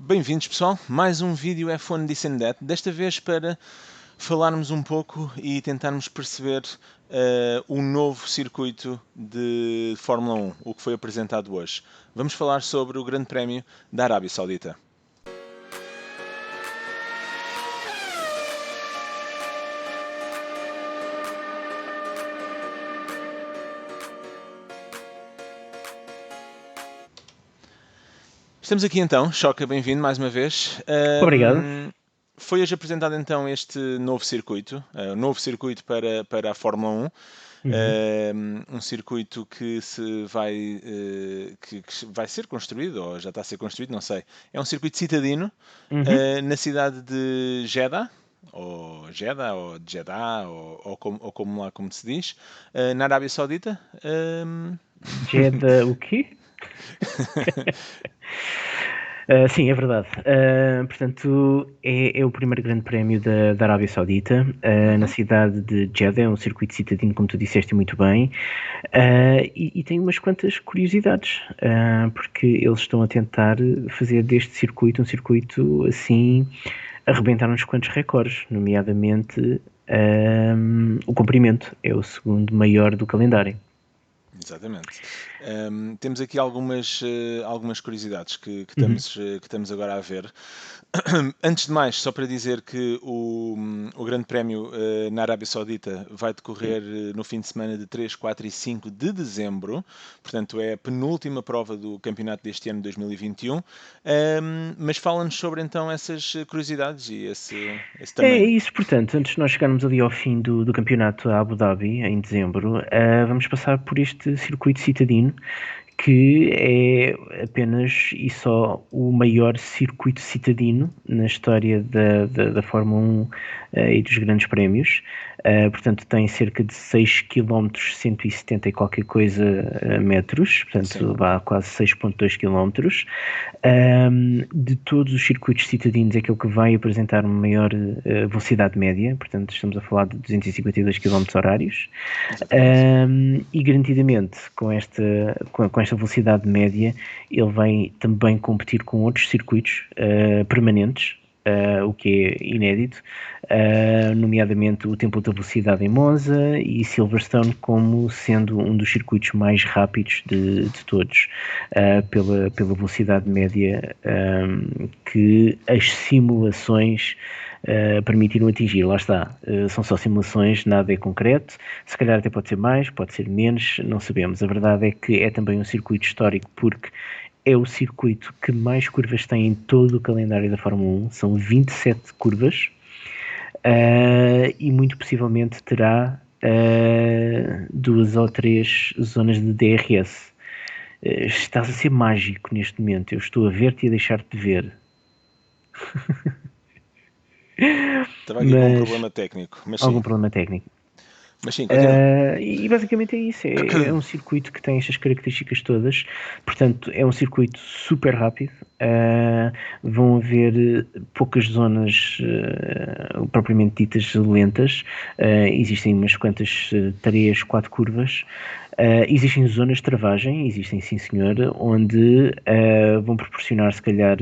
Bem-vindos, pessoal. Mais um vídeo F1 This and That. Desta vez para falarmos um pouco e tentarmos perceber o novo circuito de Fórmula 1, o que foi apresentado hoje. Vamos falar sobre o Grande Prémio da Arábia Saudita. Estamos aqui então, Choca, bem-vindo mais uma vez. Obrigado. Foi hoje apresentado então este novo circuito, novo circuito para a Fórmula 1. Um circuito que que vai ser construído, ou já está a ser construído, não sei. É um circuito citadino na cidade de Jeddah, ou Jeddah, ou como se diz, na Arábia Saudita. Jeddah o quê? Sim, é verdade. Portanto, é o primeiro grande prémio da Arábia Saudita, na cidade de Jeddah, é um circuito citadino, como tu disseste muito bem, e tem umas quantas curiosidades, porque eles estão a tentar fazer deste circuito um circuito assim, arrebentar uns quantos recordes, nomeadamente o comprimento, é o segundo maior do calendário. Exatamente. Temos aqui algumas curiosidades que estamos agora a ver. Antes de mais, só para dizer que o Grande Prémio na Arábia Saudita vai decorrer no fim de semana de 3, 4 e 5 de dezembro. Portanto, é a penúltima prova do campeonato deste ano, 2021. Mas fala-nos sobre então essas curiosidades e esse É também. isso, portanto, antes de nós chegarmos ali ao fim do campeonato a Abu Dhabi, em dezembro, vamos passar por este circuito citadino, que é apenas e só o maior circuito citadino na história da Fórmula 1 e dos grandes prémios. Portanto, tem cerca de 6 km, 170 e qualquer coisa metros, portanto, vá quase 6,2 km. De todos os circuitos citadinos, é aquele que vai apresentar uma maior velocidade média, portanto, estamos a falar de 252 km horários. E garantidamente, com esta velocidade média, ele vai também competir com outros circuitos permanentes, o que é inédito, nomeadamente o Templo da Velocidade em Monza e Silverstone, como sendo um dos circuitos mais rápidos de todos, pela velocidade média que as simulações permitiram atingir. Lá está, são só simulações, nada é concreto, se calhar até pode ser mais, pode ser menos, não sabemos. A verdade é que é também um circuito histórico, porque é o circuito que mais curvas tem em todo o calendário da Fórmula 1, são 27 curvas, e muito possivelmente terá 2 ou 3 zonas de DRS. Estás a ser mágico neste momento, eu estou a ver-te e a deixar-te ver. Estava aqui com um problema técnico, mas sim. Algum problema técnico. Mas sim, continua. E basicamente é isso, é um circuito que tem estas características todas, portanto é um circuito super rápido, vão haver poucas zonas propriamente ditas lentas, existem umas quantas 3, 4 curvas, existem zonas de travagem, existem sim senhor, onde vão proporcionar se calhar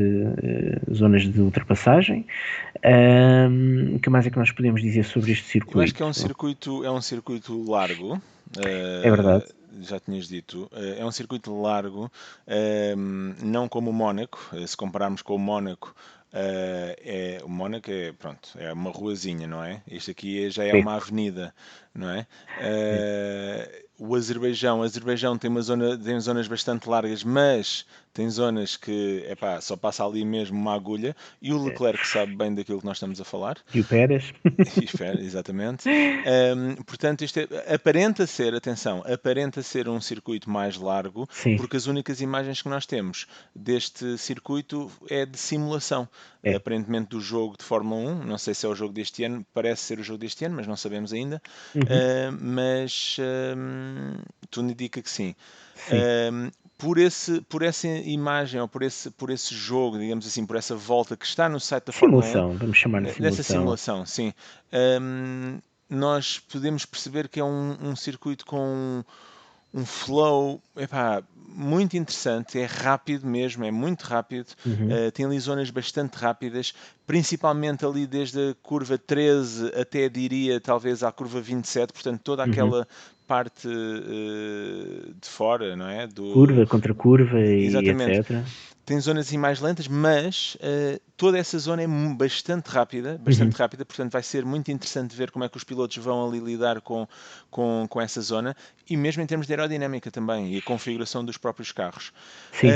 zonas de ultrapassagem. O que mais é que nós podemos dizer sobre este circuito? Eu acho que é um circuito largo. É verdade. Já tinhas dito, é um circuito largo, não como o Mónaco. Se compararmos com o Mónaco, o Mónaco é uma ruazinha, não é? Este aqui já é uma avenida, não é? O Azerbaijão tem zonas bastante largas, mas tem zonas que só passa ali mesmo uma agulha, e o Leclerc sabe bem daquilo que nós estamos a falar. E o Pérez. Exatamente. Portanto, isto aparenta ser um circuito mais largo, Sim. porque as únicas imagens que nós temos deste circuito é de simulação. Aparentemente do jogo de Fórmula 1, não sei se é o jogo deste ano, parece ser o jogo deste ano, mas não sabemos ainda. Mas tudo indica que sim. Por essa imagem, ou por esse jogo, digamos assim, por essa volta que está no site da Fórmula 1, Simulação, vamos chamar de simulação. dessa simulação, sim, nós podemos perceber que é um circuito com um flow, epá, muito interessante, é rápido mesmo, é muito rápido, Uhum, tem ali zonas bastante rápidas, principalmente ali desde a curva 13 até diria talvez à curva 27, portanto toda uhum. aquela parte de fora, não é? Curva contra curva e Exatamente. etc. Tem zonas assim mais lentas, mas toda essa zona é Uhum. bastante rápida, portanto vai ser muito interessante ver como é que os pilotos vão ali lidar com essa zona e mesmo em termos de aerodinâmica também e a configuração dos próprios carros. Sim.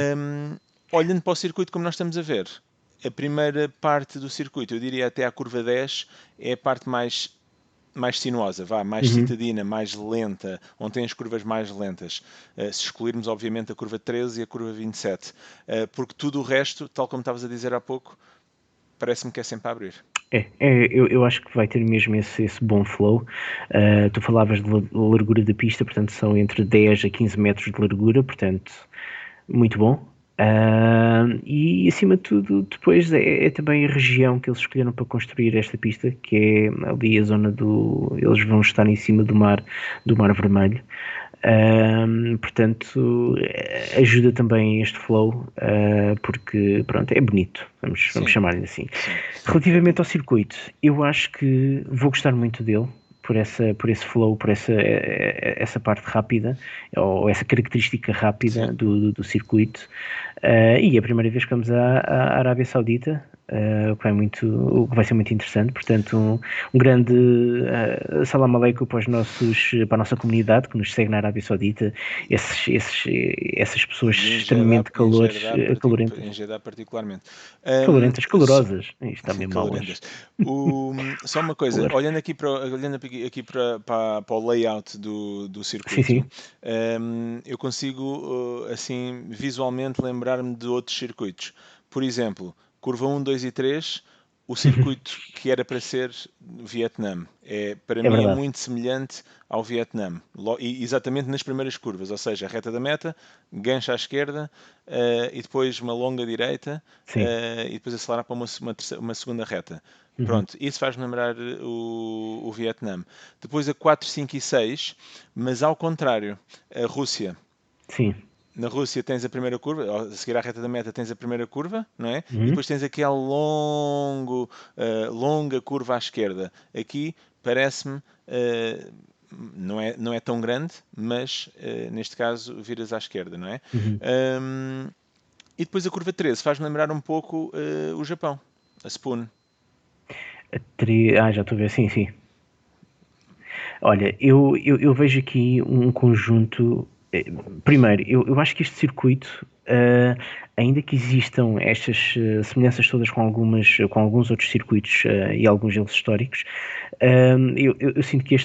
Olhando para o circuito como nós estamos a ver, a primeira parte do circuito, eu diria até à curva 10, é a parte mais sinuosa, mais Uhum. citadina, mais lenta, onde tem as curvas mais lentas. Se excluirmos, obviamente, a curva 13 e a curva 27. Porque tudo o resto, tal como estavas a dizer há pouco, parece-me que é sempre a abrir. Eu acho que vai ter mesmo esse bom flow. Tu falavas de largura da pista, portanto são entre 10 a 15 metros de largura, portanto, muito bom. E acima de tudo, depois é também a região que eles escolheram para construir esta pista, que é ali a zona do. Eles vão estar em cima do Mar Vermelho. Portanto, ajuda também este flow, porque pronto, é bonito, vamos Sim, chamar-lhe assim. sim. Relativamente ao circuito, eu acho que vou gostar muito dele. Por esse flow, por essa parte rápida, ou essa característica rápida Sim. do circuito. E é a primeira vez que vamos à Arábia Saudita, o que vai ser muito interessante. Portanto, um grande salam aleikum para a nossa comunidade que nos segue na Arábia Saudita, essas pessoas E extremamente calorentas, Em Jeddah particularmente. Só, calorosas. Isto está mesmo mal hoje. calorentas. Só uma coisa, Calor. olhando aqui para o layout do Sim, circuito, sim. eu consigo, assim, visualmente lembrar-me de outros circuitos. Por exemplo, curva 1, 2 e 3, o circuito que era para ser Vietnã. Para É mim é verdade. muito semelhante ao Vietnã. E exatamente nas primeiras curvas, ou seja, a reta da meta, gancho à esquerda, e depois uma longa direita, Sim. e depois acelerar para uma segunda reta. Uhum. Pronto, isso faz-me lembrar o Vietnã. Depois a 4, 5 e 6, mas ao contrário, a Rússia. Sim. Na Rússia tens a primeira curva, a seguir à reta da meta tens a primeira curva, não é? E Uhum. depois tens aquela longa curva à esquerda. Aqui parece-me, não é tão grande, mas neste caso viras à esquerda, não é? Uhum. E depois a curva 13 faz-me lembrar um pouco o Japão, a Spoon. Já estou a ver. Sim, sim. Olha, eu vejo aqui um conjunto. Primeiro, eu acho que este circuito, ainda que existam estas semelhanças todas com alguns outros circuitos e alguns deles históricos, eu sinto que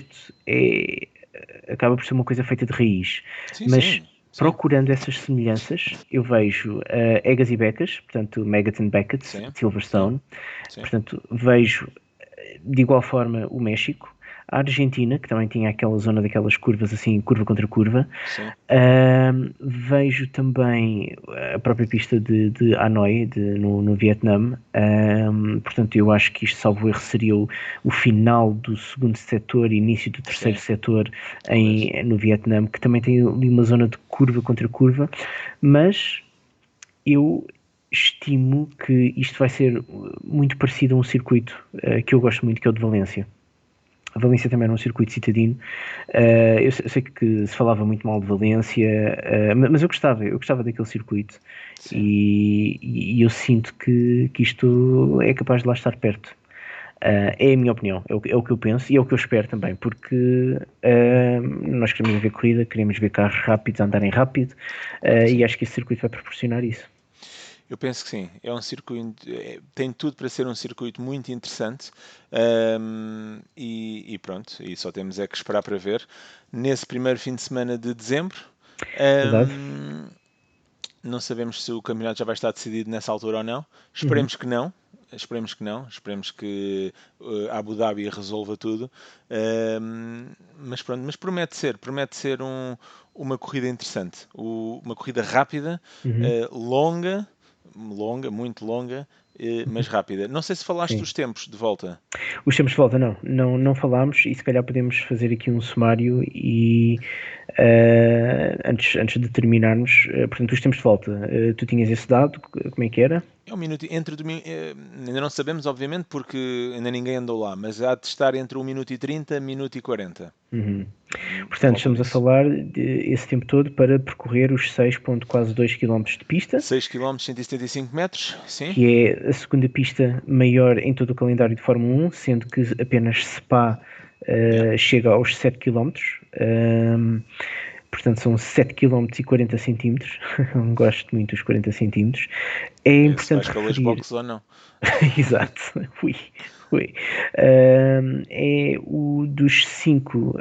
acaba por ser uma coisa feita de raiz. Sim, Mas sim, sim, procurando essas semelhanças, eu vejo Egas e Becas, portanto, Megaton Beckett, sim, sim, Silverstone, sim, portanto, vejo de igual forma o México, a Argentina, que também tinha aquela zona daquelas curvas assim, curva contra curva. sim, Vejo também a própria pista de Hanoi, no Vietnã. Portanto, eu acho que isto, salvo erro, seria o final do segundo setor, início do terceiro sim, setor talvez. no Vietnã, que também tem ali uma zona de curva contra curva, mas eu estimo que isto vai ser muito parecido a um circuito que eu gosto muito, que é o de Valência. A Valência também era um circuito citadino. Eu sei que se falava muito mal de Valência, mas eu gostava daquele circuito Sim. e eu sinto que isto é capaz de lá estar perto. É a minha opinião, é o que eu penso e é o que eu espero também, porque nós queremos ver corrida, queremos ver carros rápidos andarem rápido, Claro que e sim. acho que esse circuito vai proporcionar isso. Eu penso que sim. É um circuito, tem tudo para ser um circuito muito interessante. E pronto, e só temos é que esperar para ver. Nesse primeiro fim de semana de dezembro, Verdade? ahm, não sabemos se o campeonato já vai estar decidido nessa altura ou não. Uhum. Esperemos que não. Esperemos que não. Esperemos que Abu Dhabi resolva tudo. Mas pronto, mas promete ser uma corrida interessante, uma corrida rápida, Uhum. longa, muito longa, mas rápida. Não sei se falaste Sim. dos tempos de volta. Os tempos de volta, não falámos e se calhar podemos fazer aqui um sumário e Antes de terminarmos, portanto, os tempos de volta, tu tinhas esse dado, como é que era? É um minuto entre ainda não sabemos, obviamente, porque ainda ninguém andou lá, mas há de estar entre 1 minuto e 30, minuto e 40. Uhum. Por Portanto, volta estamos a disso. falar esse tempo todo para percorrer os 6,2 km de pista, 6 km, 175 metros, sim. que é a segunda pista maior em todo o calendário de Fórmula 1, sendo que apenas Spa Yeah. chega aos 7 km. Portanto, são 7 km e 40 centímetros. Gosto muito dos 40 centímetros. É É se importante vais pelas referir. boxes ou não. Exato. Ui, ui. É o dos 5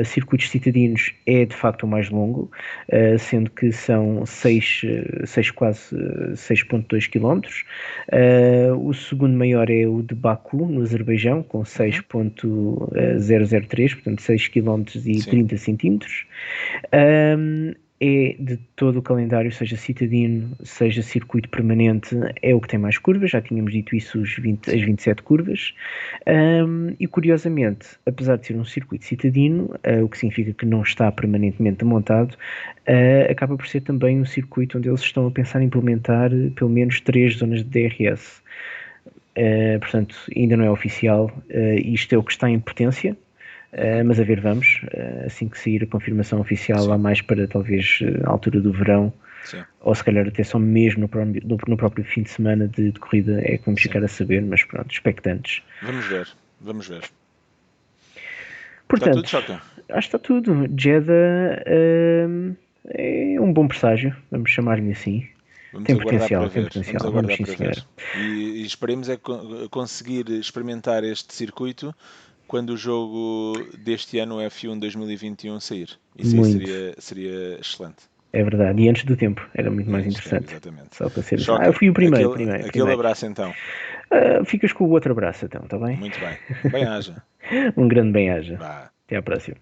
circuitos citadinos é de facto o mais longo, sendo que são 6 quase 6,2 km. O segundo maior é o de Baku, no Azerbaijão, com 6,003, portanto 6 km e Sim. 30 centímetros. É de todo o calendário, seja citadino, seja circuito permanente, é o que tem mais curvas, já tínhamos dito isso, as 27 curvas. E curiosamente, apesar de ser um circuito citadino, o que significa que não está permanentemente montado, acaba por ser também um circuito onde eles estão a pensar em implementar pelo menos 3 zonas de DRS. Portanto, ainda não é oficial, isto é o que está em potência. Mas a ver, vamos, assim que sair a confirmação oficial, Sim. lá mais para talvez a altura do verão, Sim. ou se calhar até só mesmo no próprio fim de semana de corrida, é que vamos Sim. ficar a saber, mas pronto, expectantes. Vamos ver, vamos ver. Portanto, Está tudo, Choca? acho que está tudo. Jeddah é um bom presságio, vamos chamar-lhe assim. Vamos Tem aguardar para potencial, tem ver. Vamos potencial, vamos aguardar sim para ver. senhor. E esperemos é conseguir experimentar este circuito quando o jogo deste ano, o F1 2021, sair. Isso aí Muito, seria excelente. é verdade. E antes do tempo, era muito E mais antes do tempo, interessante. exatamente. Só para ser assim. Eu Choca, fui o primeiro, aquele primeiro. abraço então. Ficas com o outro abraço então, está bem? Muito bem. Bem-haja. Um grande bem-aja. Vá. Até à próxima.